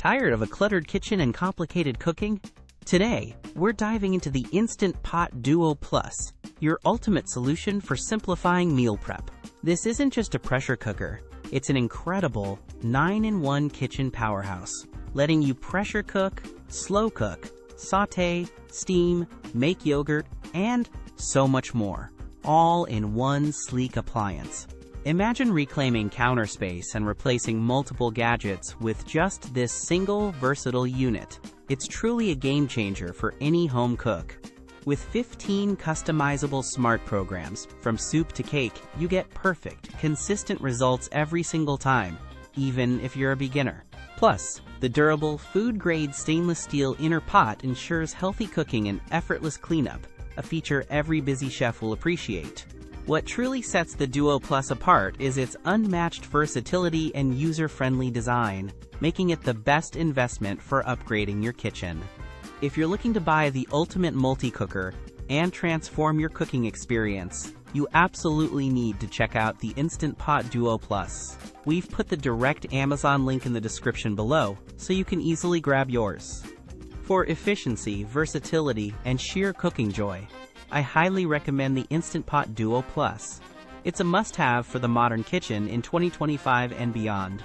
Tired of a cluttered kitchen and complicated cooking? Today, we're diving into the Instant Pot Duo Plus, your ultimate solution for simplifying meal prep. This isn't just a pressure cooker, it's an incredible 9-in-1 kitchen powerhouse, letting you pressure cook, slow cook, sauté, steam, make yogurt, and so much more, all in one sleek appliance. Imagine reclaiming counter space and replacing multiple gadgets with just this single versatile unit. It's truly a game changer for any home cook. With 15 customizable smart programs, from soup to cake, you get perfect, consistent results every single time, even if you're a beginner. Plus, the durable, food-grade stainless steel inner pot ensures healthy cooking and effortless cleanup, a feature every busy chef will appreciate. What truly sets the Duo Plus apart is its unmatched versatility and user-friendly design, making it the best investment for upgrading your kitchen. If you're looking to buy the ultimate multi-cooker and transform your cooking experience, you absolutely need to check out the Instant Pot Duo Plus. We've put the direct Amazon link in the description below, so you can easily grab yours. For efficiency, versatility, and sheer cooking joy, I highly recommend the Instant Pot Duo Plus. It's a must-have for the modern kitchen in 2025 and beyond.